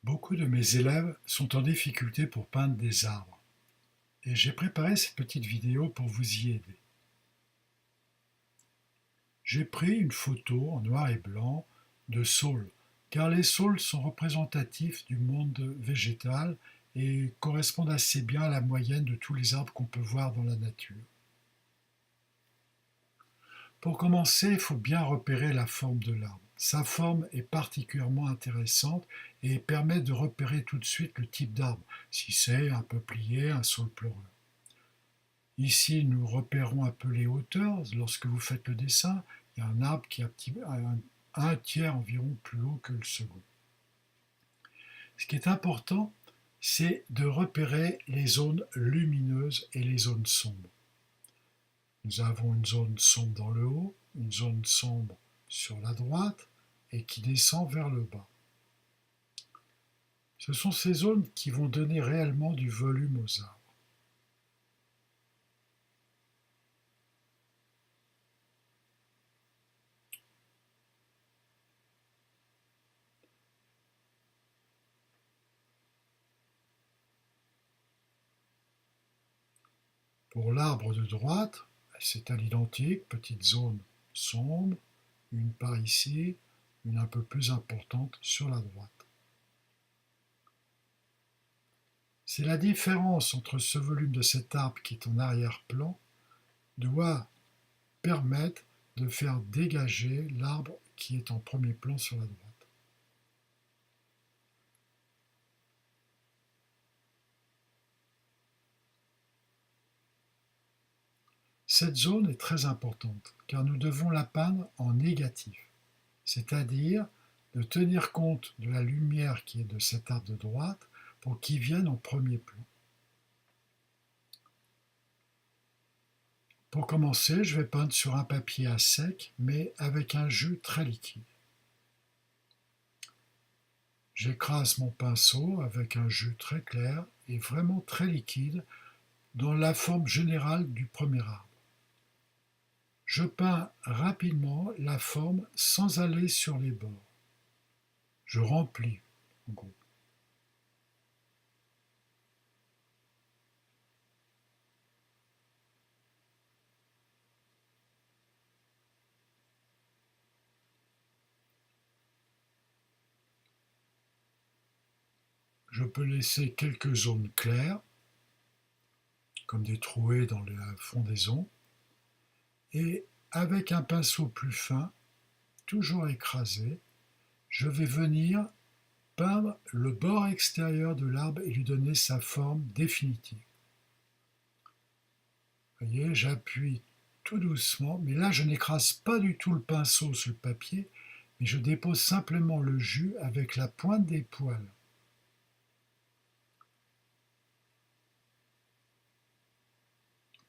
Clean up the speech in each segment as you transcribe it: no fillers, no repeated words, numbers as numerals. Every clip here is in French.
Beaucoup de mes élèves sont en difficulté pour peindre des arbres et j'ai préparé cette petite vidéo pour vous y aider. J'ai pris une photo en noir et blanc de saules, car les saules sont représentatifs du monde végétal et correspondent assez bien à la moyenne de tous les arbres qu'on peut voir dans la nature. Pour commencer, il faut bien repérer la forme de l'arbre. Sa forme est particulièrement intéressante et permet de repérer tout de suite le type d'arbre, si c'est un peuplier, un saule pleureux. Ici, nous repérons un peu les hauteurs. Lorsque vous faites le dessin, il y a un arbre qui est un tiers environ plus haut que le second. Ce qui est important, c'est de repérer les zones lumineuses et les zones sombres. Nous avons une zone sombre dans le haut, une zone sombre sur la droite et qui descend vers le bas. Ce sont ces zones qui vont donner réellement du volume aux arbres. Pour l'arbre de droite, c'est à l'identique, petite zone sombre, une par ici, une un peu plus importante sur la droite. C'est la différence entre ce volume de cet arbre qui est en arrière-plan doit permettre de faire dégager l'arbre qui est en premier plan sur la droite. Cette zone est très importante car nous devons la peindre en négatif, c'est-à-dire de tenir compte de la lumière qui est de cet arbre de droite pour qu'il vienne en premier plan. Pour commencer, je vais peindre sur un papier à sec, mais avec un jus très liquide. J'écrase mon pinceau avec un jus très clair et vraiment très liquide dans la forme générale du premier arbre. Je peins rapidement la forme sans aller sur les bords. Je remplis, en gros. Je peux laisser quelques zones claires, comme des trouées dans la fondaison, et avec un pinceau plus fin, toujours écrasé, je vais venir peindre le bord extérieur de l'arbre et lui donner sa forme définitive. Vous voyez, j'appuie tout doucement, mais là je n'écrase pas du tout le pinceau sur le papier, mais je dépose simplement le jus avec la pointe des poils.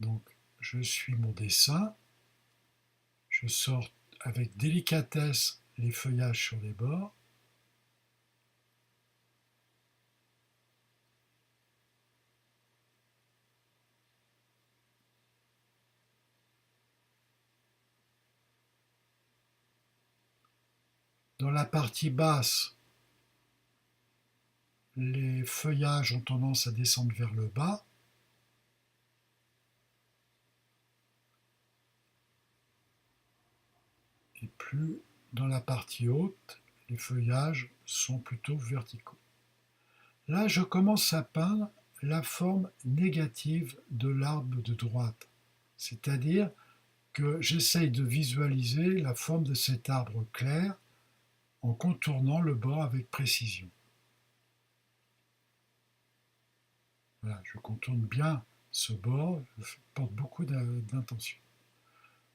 Donc je suis mon dessin, je sors avec délicatesse les feuillages sur les bords, dans la partie basse, les feuillages ont tendance à descendre vers le bas, et plus dans la partie haute, les feuillages sont plutôt verticaux. Là, je commence à peindre la forme négative de l'arbre de droite, c'est-à-dire que j'essaye de visualiser la forme de cet arbre clair en contournant le bord avec précision. Voilà, je contourne bien ce bord, je porte beaucoup d'intention.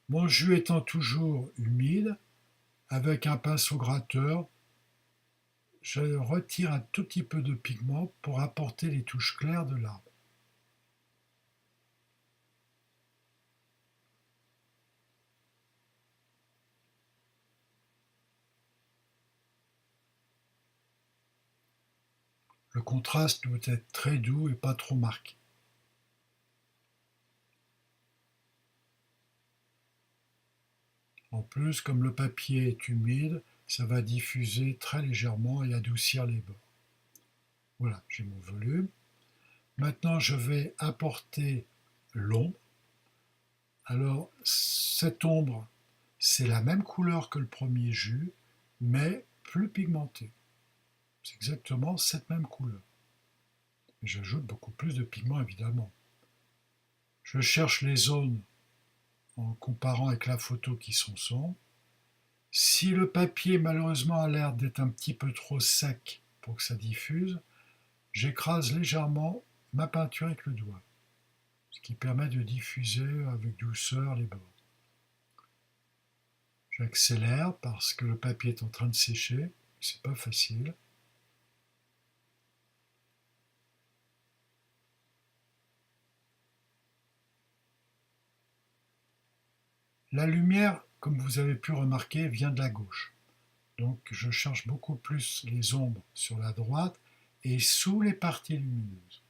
Mon jus étant toujours humide, avec un pinceau gratteur, je retire un tout petit peu de pigment pour apporter les touches claires de l'arbre. Le contraste doit être très doux et pas trop marqué. En plus, comme le papier est humide, ça va diffuser très légèrement et adoucir les bords. Voilà, j'ai mon volume. Maintenant, je vais apporter l'ombre. Alors, cette ombre, c'est la même couleur que le premier jus, mais plus pigmentée. C'est exactement cette même couleur. Et j'ajoute beaucoup plus de pigments, évidemment. Je cherche les zones en comparant avec la photo qui sont sombres. Si le papier, malheureusement, a l'air d'être un petit peu trop sec pour que ça diffuse, j'écrase légèrement ma peinture avec le doigt, ce qui permet de diffuser avec douceur les bords. J'accélère parce que le papier est en train de sécher, c'est pas facile. La lumière, comme vous avez pu remarquer, vient de la gauche. Donc je cherche beaucoup plus les ombres sur la droite et sous les parties lumineuses.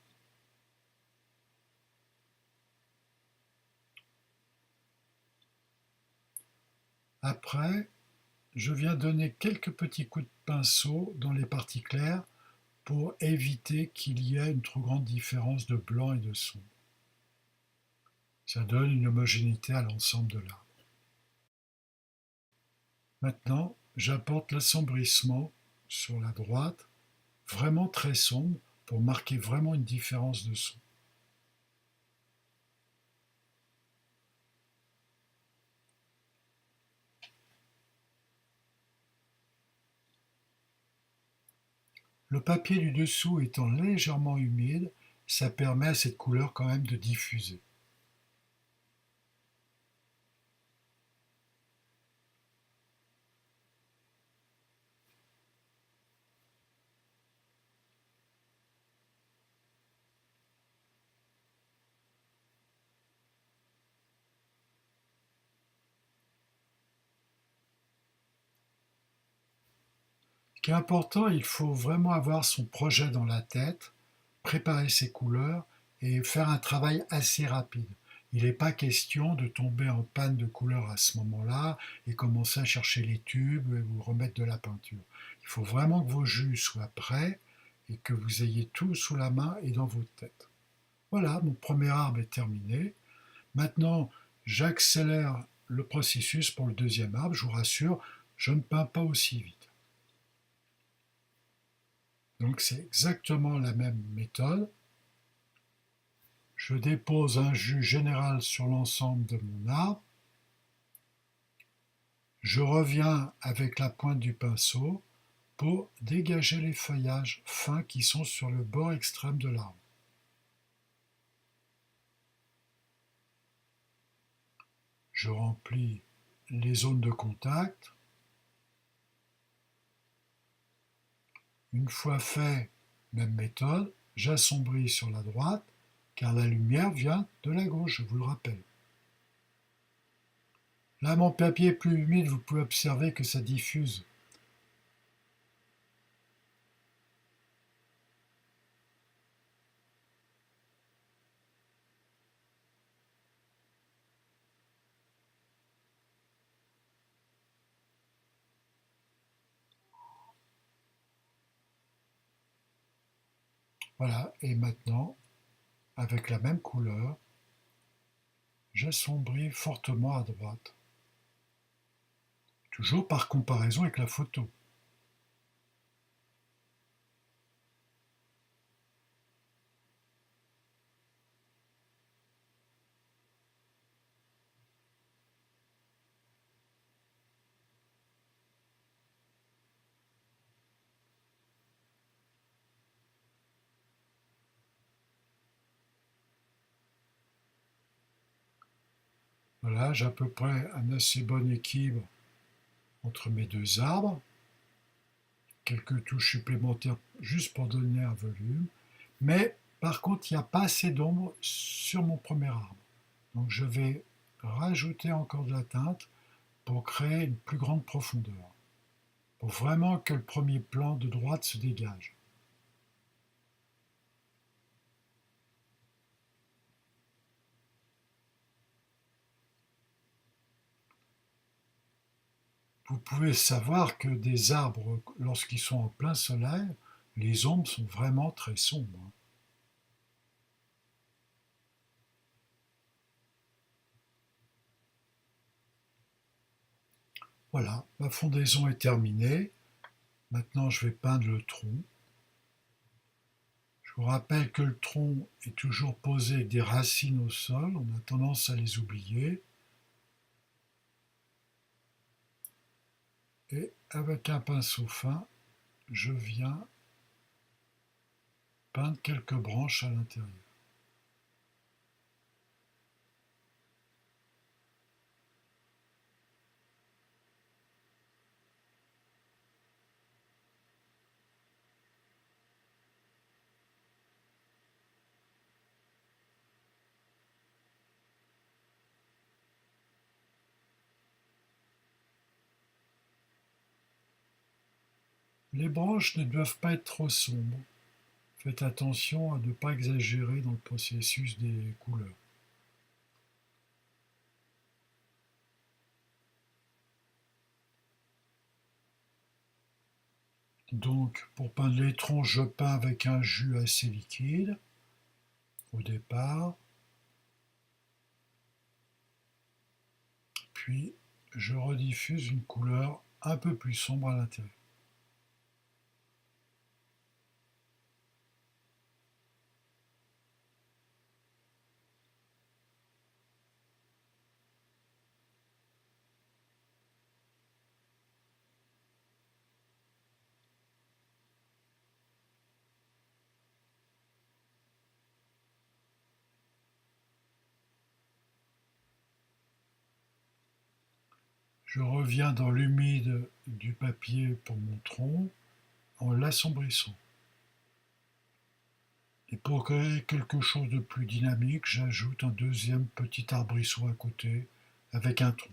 Après, je viens donner quelques petits coups de pinceau dans les parties claires pour éviter qu'il y ait une trop grande différence de blanc et de sombre. Ça donne une homogénéité à l'ensemble de l'arbre. Maintenant, j'apporte l'assombrissement sur la droite, vraiment très sombre, pour marquer vraiment une différence de son. Le papier du dessous étant légèrement humide, ça permet à cette couleur quand même de diffuser. Ce qui est important, il faut vraiment avoir son projet dans la tête, préparer ses couleurs et faire un travail assez rapide. Il n'est pas question de tomber en panne de couleur à ce moment-là et commencer à chercher les tubes et vous remettre de la peinture. Il faut vraiment que vos jus soient prêts et que vous ayez tout sous la main et dans votre tête. Voilà, mon premier arbre est terminé. Maintenant, j'accélère le processus pour le deuxième arbre. Je vous rassure, je ne peins pas aussi vite. Donc c'est exactement la même méthode. Je dépose un jus général sur l'ensemble de mon arbre. Je reviens avec la pointe du pinceau pour dégager les feuillages fins qui sont sur le bord extrême de l'arbre. Je remplis les zones de contact. Une fois fait, même méthode, j'assombris sur la droite car la lumière vient de la gauche, je vous le rappelle. Là, mon papier est plus humide, vous pouvez observer que ça diffuse. Voilà, et maintenant, avec la même couleur, j'assombris fortement à droite, toujours par comparaison avec la photo. Voilà, j'ai à peu près un assez bon équilibre entre mes deux arbres, quelques touches supplémentaires juste pour donner un volume, mais par contre, il n'y a pas assez d'ombre sur mon premier arbre. Donc je vais rajouter encore de la teinte pour créer une plus grande profondeur, pour vraiment que le premier plan de droite se dégage. Vous pouvez savoir que des arbres, lorsqu'ils sont en plein soleil, Les ombres sont vraiment très sombres, hein. Voilà, ma fondaison est terminée. Maintenant, je vais peindre le tronc. Je vous rappelle que le tronc est toujours posé avec des racines au sol. On a tendance à les oublier. Et avec un pinceau fin, je viens peindre quelques branches à l'intérieur. Les branches ne doivent pas être trop sombres. Faites attention à ne pas exagérer dans le processus des couleurs. Donc, pour peindre les troncs, je peins avec un jus assez liquide au départ, puis je rediffuse une couleur un peu plus sombre à l'intérieur. Je reviens dans l'humide du papier pour mon tronc en l'assombrissant. Et pour créer quelque chose de plus dynamique, j'ajoute un deuxième petit arbrisseau à côté avec un tronc.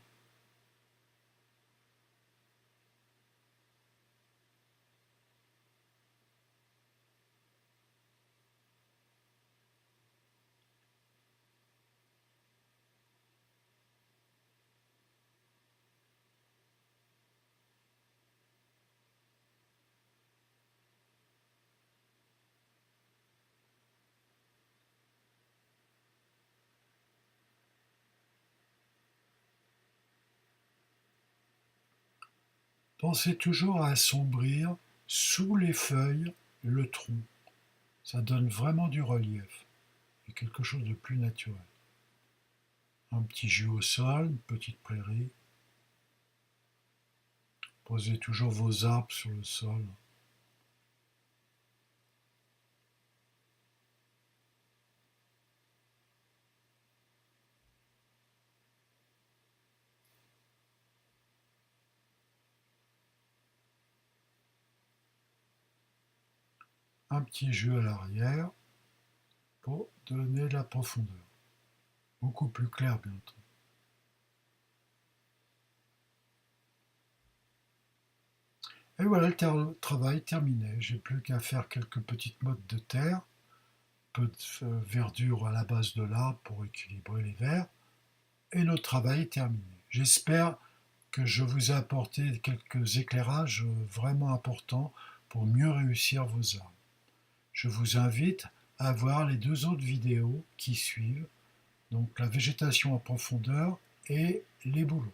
Pensez toujours à assombrir sous les feuilles le tronc. Ça donne vraiment du relief et quelque chose de plus naturel. Un petit jus au sol, une petite prairie. Posez toujours vos arbres sur le sol. Un petit jus à l'arrière pour donner de la profondeur. Beaucoup plus clair bientôt. Et voilà le travail terminé. J'ai plus qu'à faire quelques petites mottes de terre, peu de verdure à la base de l'arbre pour équilibrer les verts. Et notre travail est terminé. J'espère que je vous ai apporté quelques éclairages vraiment importants pour mieux réussir vos arbres. Je vous invite à voir les deux autres vidéos qui suivent, donc la végétation en profondeur et les bouleaux.